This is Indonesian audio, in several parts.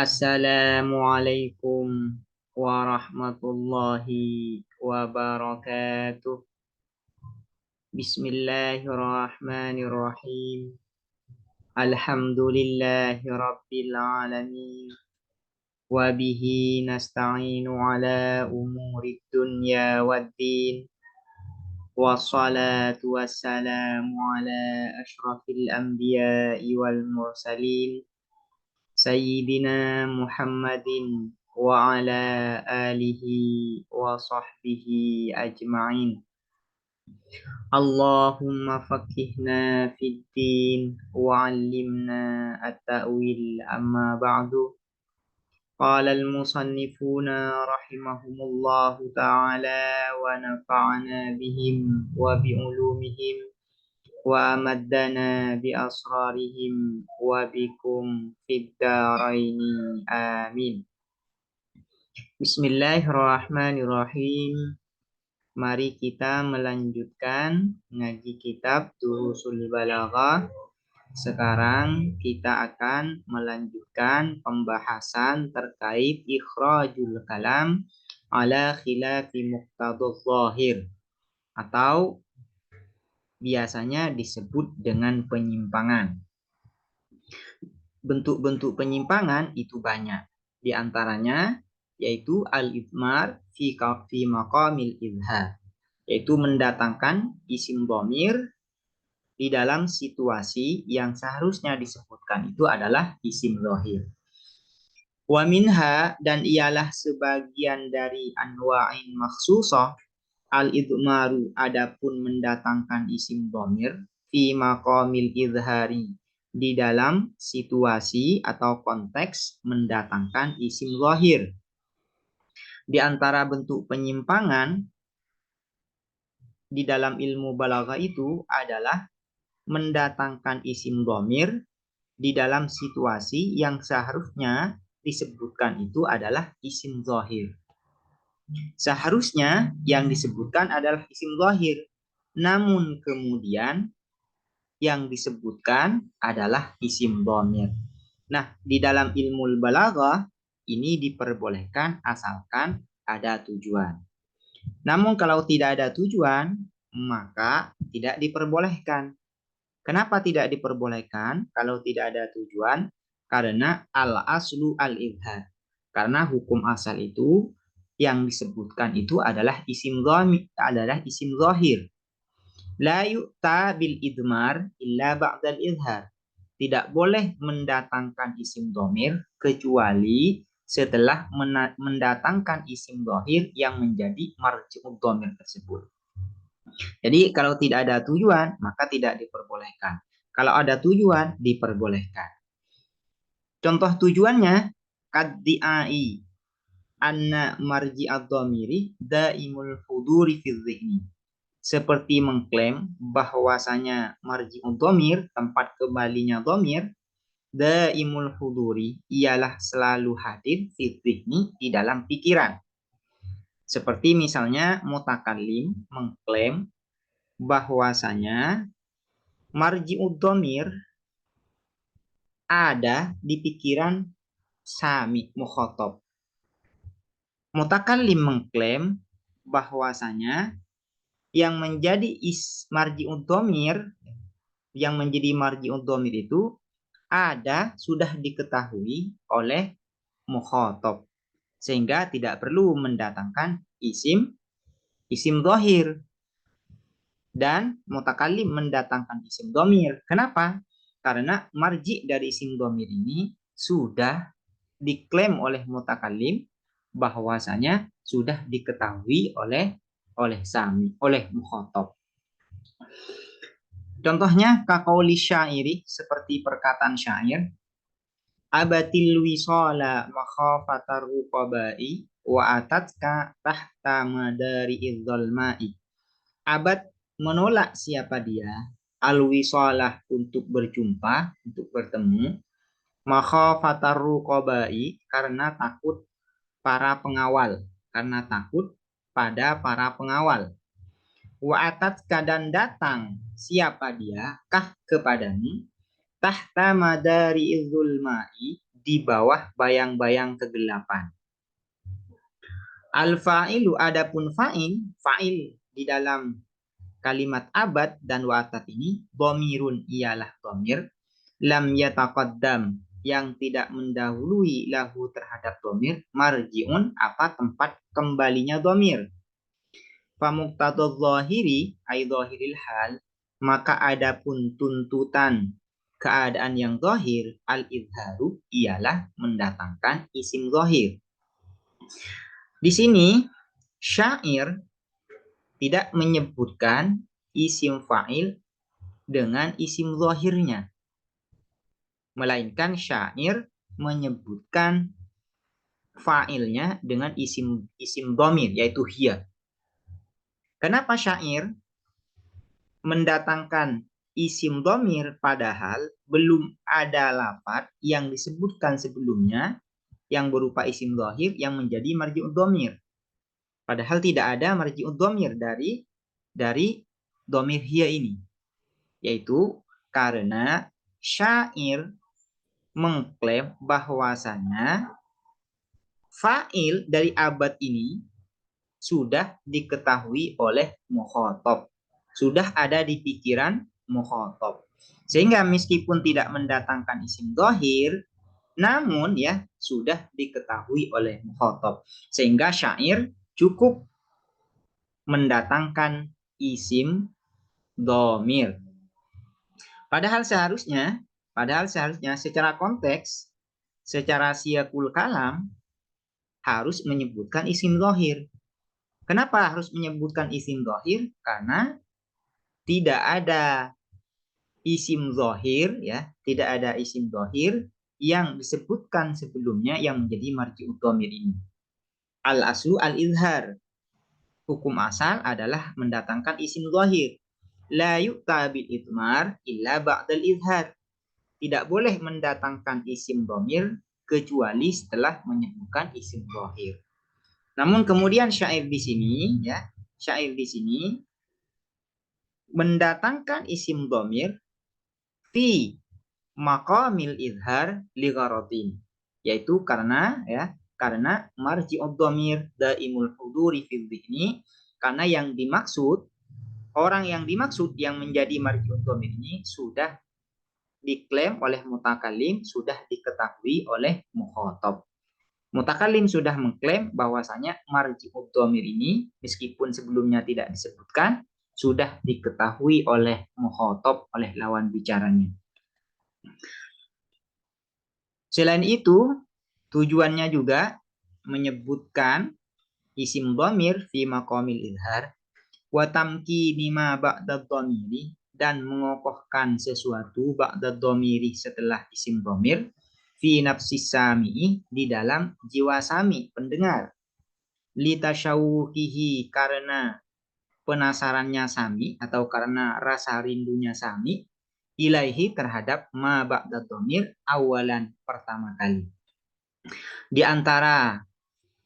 Assalamualaikum warahmatullahi wabarakatuh. Bismillahirrahmanirrahim. Alhamdulillahi rabbil alamin. Wabihi nasta'inu ala umuri dunya waddin. Wassalatu wassalamu ala ashrafil anbiya'i wal mursalin. Sayyidina Muhammadin wa ala alihi wa sahbihi ajma'in. Allahumma faqihna fid din wa 'allimna at-ta'wil amma ba'du. Qala al-musannifuna rahimahumullahu ta'ala wa nafa'ana bihim wa bi'ulumihim wa amaddana bi asrarihim wa bikum fid daraini amin. Bismillahirrahmanirrahim. Mari kita melanjutkan ngaji kitab Durusul Balaghah. Sekarang kita akan melanjutkan pembahasan terkait ikhrajul kalam ala khilafi muqtadadz zahir, atau biasanya disebut dengan penyimpangan. Bentuk-bentuk penyimpangan itu banyak. Di antaranya yaitu al-idmar fi maqamil izhar, yaitu mendatangkan isim dhamir di dalam situasi yang seharusnya disebutkan itu adalah isim zahir. Wa minha, dan ialah sebagian dari anwa'in makhsusah al-idmaru, adapun mendatangkan isim dhamir fi maqamil izhari, di dalam situasi atau konteks mendatangkan isim zahir. Di antara bentuk penyimpangan di dalam ilmu balaghah itu adalah mendatangkan isim dhamir di dalam situasi yang seharusnya disebutkan itu adalah isim zahir. Seharusnya yang disebutkan adalah isim zahir, namun kemudian yang disebutkan adalah isim dhamir. Nah, di dalam ilmu balaghah ini diperbolehkan asalkan ada tujuan. Namun kalau tidak ada tujuan, maka tidak diperbolehkan. Kenapa tidak diperbolehkan kalau tidak ada tujuan? Karena al-aslu al-izhar. Karena hukum asal itu yang disebutkan itu adalah isim zahir. La yu'ta bil idmar illa ba'dal izhar. Tidak boleh mendatangkan isim dhamir kecuali setelah mendatangkan isim zahir yang menjadi marji'ud dhamir tersebut. Jadi kalau tidak ada tujuan maka tidak diperbolehkan. Kalau ada tujuan diperbolehkan. Contoh tujuannya kaddi'ai anna marji'ad dhamiri daimul huduri fi dhihni. Seperti mengklaim bahwasanya marji'ud dhamir, tempat kembalinya dhamir, daimul huduri, ialah selalu hadir fi dhihni, di dalam pikiran. Seperti misalnya mutakallim mengklaim bahwasanya marji'ud dhamir ada di pikiran sami mukhatab. Mutakallim mengklaim bahwasanya yang menjadi marji'ud dhamir, yang menjadi marji'ud dhamir itu sudah diketahui oleh mukhatab, sehingga tidak perlu mendatangkan isim zahir. Dan mutakallim mendatangkan isim dhamir. Kenapa? Karena marji dari isim dhamir ini sudah diklaim oleh mutakallim bahwasanya sudah diketahui oleh mukhatab. Contohnya kaqauli syairi, seperti perkataan syair, abatil wisala makhafatar ruqabai wa atatka tahta madari idzalmai. Abad, menolak siapa dia, al-wisalah, untuk berjumpa, untuk bertemu, makhafatar ruqabai, karena takut pada para pengawal. Wa atatka, dan datang siapa dia, kah kepadamu, tahta madari idzulmai, di bawah bayang-bayang kegelapan. Al-fa'ilu adapun fa'il di dalam kalimat abad dan wa'atat ini dhamirun ialah dhamir lam yataqaddam yang tidak mendahului lahu terhadap dhamir marji'un apa tempat kembalinya dhamir. Famuqtadadz zahiri ay zahiril hal maka adapun tuntutan keadaan yang zahir al-izharu ialah mendatangkan isim zahir. Di sini syair tidak menyebutkan isim fa'il dengan isim zahirnya. Melainkan syair menyebutkan fa'ilnya dengan isim dhamir yaitu hiya. Kenapa syair mendatangkan isim dhamir padahal belum ada lafadz yang disebutkan sebelumnya yang berupa isim zahir yang menjadi marji'ud dhamir. Padahal tidak ada marji'ud dhamir dari dhamir hiya ini. Yaitu karena syair mengklaim bahwasanya fa'il dari abad ini sudah diketahui oleh mukhatab. Sudah ada di pikiran mukhatab. Sehingga meskipun tidak mendatangkan isim zahir, namun ya sudah diketahui oleh mukhatab. Sehingga syair cukup mendatangkan isim dhamir. Padahal seharusnya secara konteks, secara siyaqul kalam harus menyebutkan isim zahir. Kenapa harus menyebutkan isim zahir? Karena tidak ada isim zahir ya, tidak ada isim zahir yang disebutkan sebelumnya yang menjadi marji'ud dhamir ini. Al-aslu al-izhar. Hukum asal adalah mendatangkan isim zahir. La yu'ta bil idmar illa ba'dal izhar. Tidak boleh mendatangkan isim dhamir kecuali setelah menyebutkan isim zahir. Namun kemudian syair di sini mendatangkan isim dhamir fi maqamil izhar li gharatin, yaitu karena marji'ud dhamir daimul huduri fi dhihni, karena orang yang dimaksud yang menjadi marji'ud dhamir ini sudah diklaim oleh mutakallim, sudah diketahui oleh mukhatab. Mutakallim sudah mengklaim bahwasanya marji'ud dhamir ini meskipun sebelumnya tidak disebutkan sudah diketahui oleh mukhatab, oleh lawan bicaranya. Selain itu, tujuannya juga menyebutkan isim dhamir fi maqamil izhar wa tamkini ma ba'da dhamiri, dan mengokohkan sesuatu ba'da dhamiri setelah isim dhamir fi nafsis sami'i, di dalam jiwa sami pendengar, litasyawukihi, karena penasarannya sami atau karena rasa rindunya sami, ilaihi, terhadap ma ba'da dhamir awalan, pertama kali. Di antara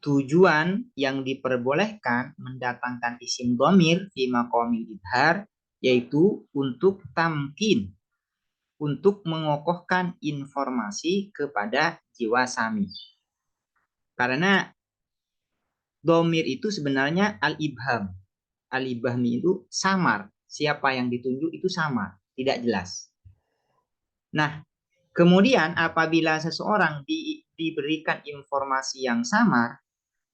tujuan yang diperbolehkan mendatangkan isim dhamir fi maqamil izhar yaitu untuk tamkin, untuk mengokohkan informasi kepada jiwa sami. Karena dhamir itu sebenarnya al-ibham. Al-ibham itu samar. Siapa yang ditunjuk itu samar, tidak jelas. Nah, kemudian apabila seseorang diberikan informasi yang samar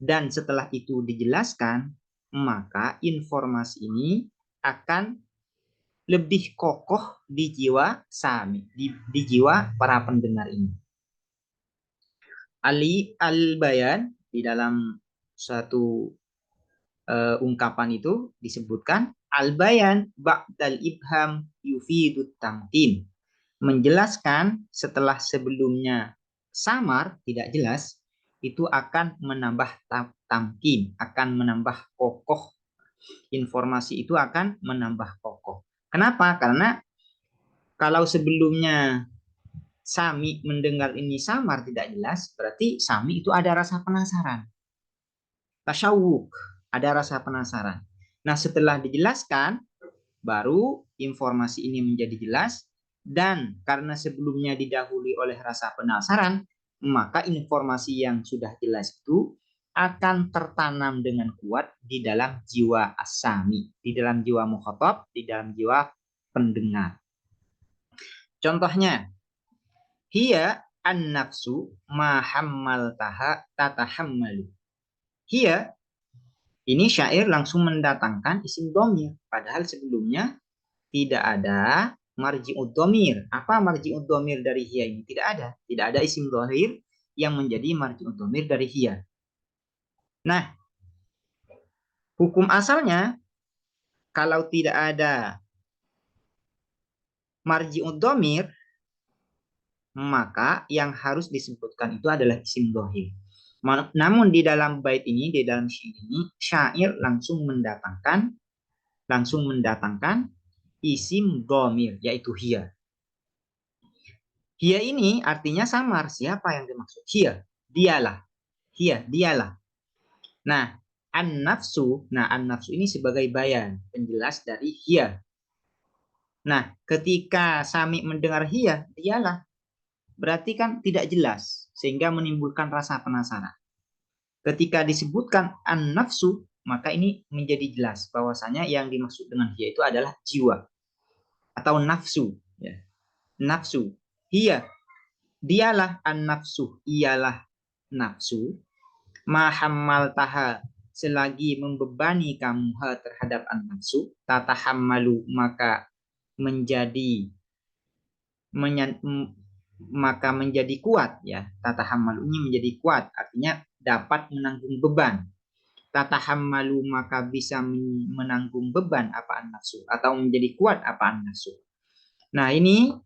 dan setelah itu dijelaskan, maka informasi ini akan lebih kokoh di jiwa sami, di jiwa para pendengar ini. Al-bayan di dalam suatu ungkapan itu disebutkan al-bayan ba'dal ibham yufidut tamkin. Menjelaskan setelah sebelumnya samar, tidak jelas, itu akan menambah tamkin, akan menambah kokoh. Informasi itu akan menambah kokoh. Kenapa? Karena kalau sebelumnya sami mendengar ini samar, tidak jelas, berarti sami itu ada rasa penasaran. Tasyawuk, ada rasa penasaran. Nah, setelah dijelaskan, baru informasi ini menjadi jelas, dan karena sebelumnya didahului oleh rasa penasaran, maka informasi yang sudah jelas itu akan tertanam dengan kuat di dalam jiwa as-sami, di dalam jiwa mukhatab, di dalam jiwa pendengar. Contohnya, hiya an-nafsu ma hammaltaha tatahammalu. Hiya, ini syair langsung mendatangkan isim dhamir, padahal sebelumnya tidak ada marji'ud dhamir. Apa marji'ud dhamir dari hiya ini? Tidak ada. Tidak ada isim dhamir yang menjadi marji'ud dhamir dari hiya. Nah, hukum asalnya kalau tidak ada marji'ud dhamir, maka yang harus disebutkan itu adalah isim dhamir. Namun di dalam bait ini, di dalam syair ini, syair langsung mendatangkan isim dhamir, yaitu hiya. Hiya ini artinya samar. Siapa yang dimaksud? Hiya, dialah. Hiya, dialah. Nah, an-nafsu ini sebagai bayan, penjelas dari hiya. Nah, ketika Sami mendengar hiya, dialah, berarti kan tidak jelas, sehingga menimbulkan rasa penasaran. Ketika disebutkan an-nafsu, maka ini menjadi jelas bahwasanya yang dimaksud dengan hiya itu adalah jiwa atau nafsu. Ya. Nafsu. Hiya, dialah an-nafsu, ialah nafsu. Ma hammaltaha, selagi membebani kamu terhadap an-nafsu, tatahammalu, maka menjadi kuat, ya. Tatahammalu ini menjadi kuat, artinya dapat menanggung beban. Tatahammalu, maka bisa menanggung beban apa an-nafsu, atau menjadi kuat apa an-nafsu. Nah, ini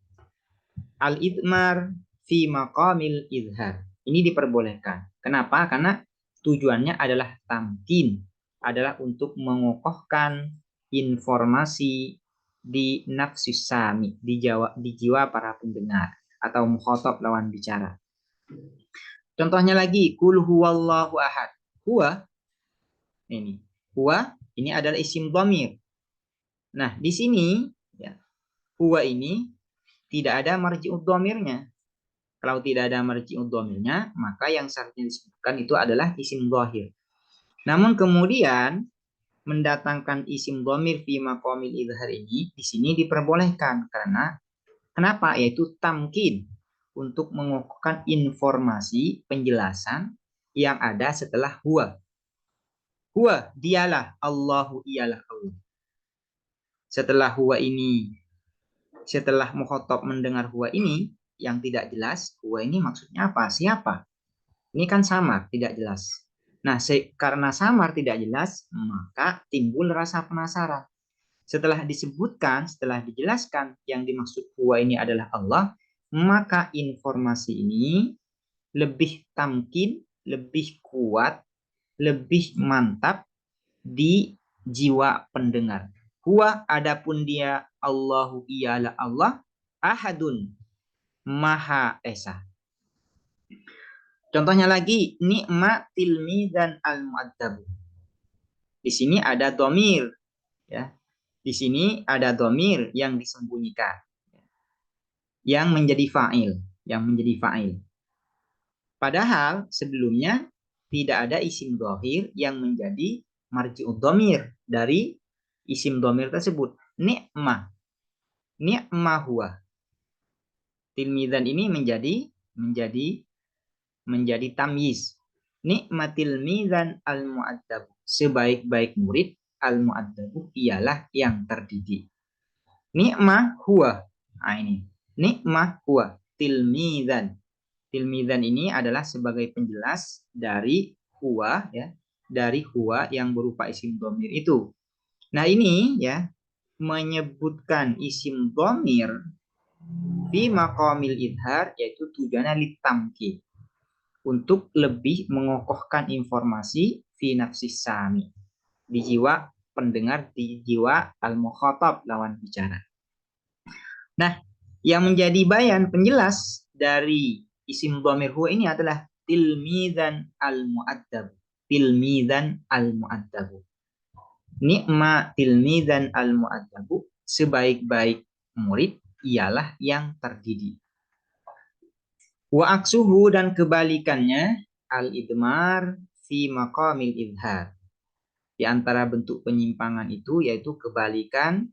al-idmar fi maqamil idhar. Ini diperbolehkan. Kenapa? Karena tujuannya adalah tamkin, adalah untuk mengokohkan informasi di nafsus sami, di jiwa para pendengar atau mukhatab lawan bicara. Contohnya lagi, kul huwallahu ahad. Huwa ini. Huwa ini adalah isim dhamir. Nah, di sini ya, huwa ini tidak ada marji'ud dhamirnya. Kalau tidak ada marji'ud dhamirnya, maka yang seharusnya disebutkan itu adalah isim dhahir. Namun kemudian mendatangkan isim dhamir fi maqamil idhar ini di sini diperbolehkan karena kenapa? Yaitu tamkin, untuk mengokohkan informasi penjelasan yang ada setelah huwa. Huwa, dialah, Allahu, ialah Allah. Setelah huwa ini, setelah mukhatab mendengar huwa ini yang tidak jelas, huwa ini maksudnya apa? Siapa? Ini kan samar, tidak jelas. Nah, karena samar tidak jelas, maka timbul rasa penasaran. Setelah disebutkan, setelah dijelaskan yang dimaksud huwa ini adalah Allah, maka informasi ini lebih tamkin, lebih kuat, lebih mantap di jiwa pendengar. Huwa, adapun dia, Allahu, ialah Allah, ahadun, maha esa. Contohnya lagi, ni'ma tilmi dan al-mu'addabu. Di sini ada domir, ya. Di sini ada domir yang disembunyikan, yang menjadi fa'il, Padahal sebelumnya tidak ada isim dhamir yang menjadi marji'ud dhamir dari isim dhamir tersebut. Ni'mah huwa. Tilmidan ini menjadi tamyiz. Ni'matil mizan al-mu'addabu. Sebaik-baik murid, al-mu'addabu ialah yang terdidik. Ni'mah huwa. Nah, ini. Ni'mah huwa. Tilmidan. Tilmidan ini adalah sebagai penjelas dari huwa, ya, dari huwa yang berupa isim dhamir itu. Nah, ini ya menyebutkan isim dhamir fi maqamil idhar, yaitu tujuannya litamkin, untuk lebih mengokohkan informasi fi nafsis sami, di jiwa pendengar, di jiwa al-mukhatab lawan bicara. Nah, yang menjadi bayan penjelas dari isim dhamir huwa ini adalah tilmidan al-mu'addab. Tilmidan al-mu'addab. Ni'ma tilmidan al-mu'addab. Sebaik-baik murid ialah yang terdidik. Wa aksuhu dan kebalikannya al-idmar fi maqamil idhar. Di antara bentuk penyimpangan itu yaitu kebalikan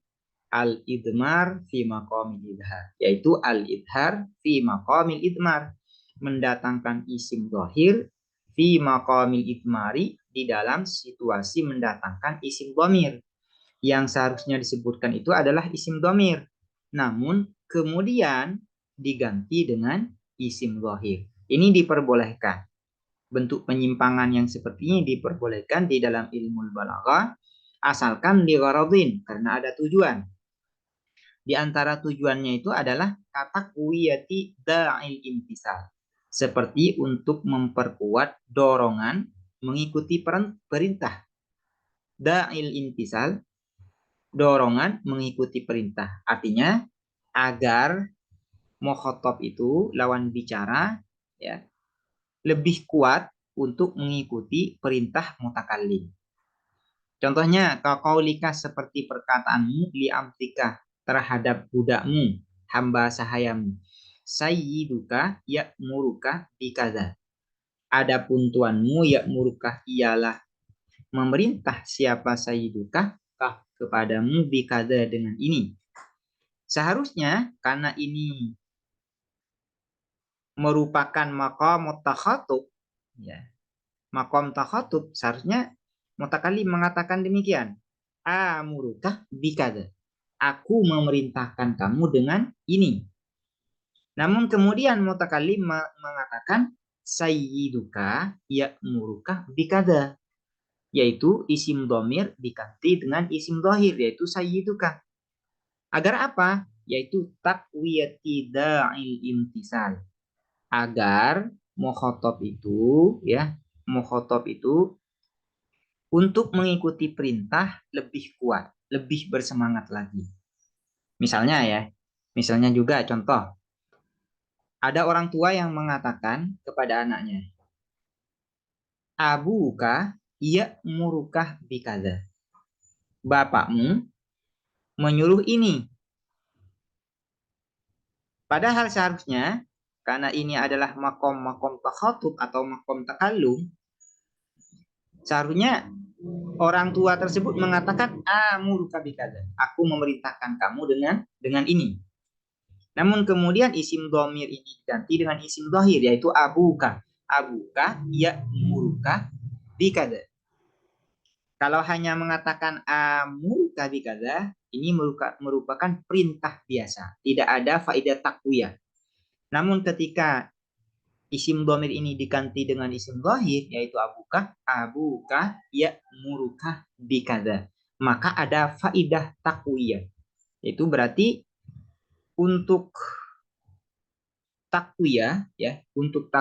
al-idmar fi maqamil idhar, yaitu al-idhar fi maqamil idmar, mendatangkan isim dhahir fi maqamil idmari, di dalam situasi mendatangkan isim dhamir. Yang seharusnya disebutkan itu adalah isim dhamir, namun kemudian diganti dengan isim dhahir. Ini diperbolehkan. Bentuk penyimpangan yang seperti ini diperbolehkan di dalam ilmu balaghah, asalkan li gharadin, karena ada tujuan. Di antara tujuannya itu adalah kata kuwiyati da'il imtisal, seperti untuk memperkuat dorongan mengikuti perintah. Da'il imtisal, dorongan mengikuti perintah. Artinya agar mukhatab itu lawan bicara ya lebih kuat untuk mengikuti perintah mutakallim. Contohnya kaulika seperti perkataanmu li amtika terhadap budakmu, hamba sahayamu. Sayyiduka ya'muruka bikaza. Adapun tuanmu ya'muruka ialah memerintah siapa sayyiduka kepadamu bikaza dengan ini. Seharusnya karena ini merupakan maqam takhatub ya. Maqam takhatub seharusnya mutakallim mengatakan demikian. Amuruka bikada. Aku memerintahkan kamu dengan ini. Namun kemudian mutakallim mengatakan sayyiduka ya'muruka bikada, yaitu isim dhamir diganti dengan isim dhahir yaitu sayyiduka. Agar apa? Yaitu taqwiyati da'il imtisal. Agar mukhatab itu ya, mukhatab itu untuk mengikuti perintah lebih kuat, lebih bersemangat lagi. Misalnya juga contoh, ada orang tua yang mengatakan kepada anaknya, abuka ya'muruka bikadza. Bapakmu menyuruh ini. Padahal seharusnya karena ini adalah makom takhatub atau makom takallum, seharusnya orang tua tersebut mengatakan amuruka bikadza. Aku memerintahkan kamu dengan ini. Namun kemudian isim dhamir ini diganti dengan isim dhahir yaitu abuka. Abuka ya'muruka bikadza. Kalau hanya mengatakan amuruka bikadza, ini merupakan perintah biasa, tidak ada faedah takwiyah. Namun ketika isim dhamir ini diganti dengan isim dhahir yaitu abuka ya'muruka bikadza, maka ada faedah takwiyah. Itu berarti untuk takwiyah ya, untuk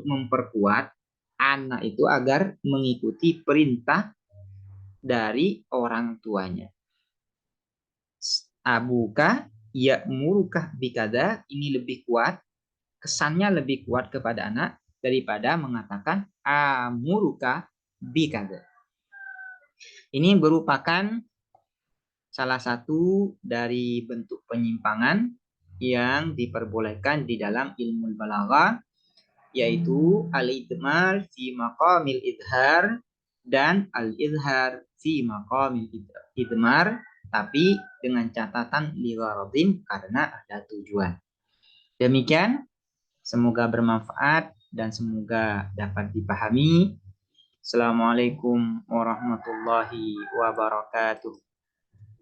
memperkuat anak itu agar mengikuti perintah dari orang tuanya. Abuka ya'muruka bikadza, ini lebih kuat, kesannya lebih kuat kepada anak daripada mengatakan amuruka bikadza. Ini merupakan salah satu dari bentuk penyimpangan yang diperbolehkan di dalam ilmu balaghah, yaitu al-idmar fi maqamil idhar dan al-idhar fi maqamil idmar, tapi dengan catatan li gharadin, karena ada tujuan. Demikian, semoga bermanfaat dan semoga dapat dipahami. Assalamualaikum warahmatullahi wabarakatuh.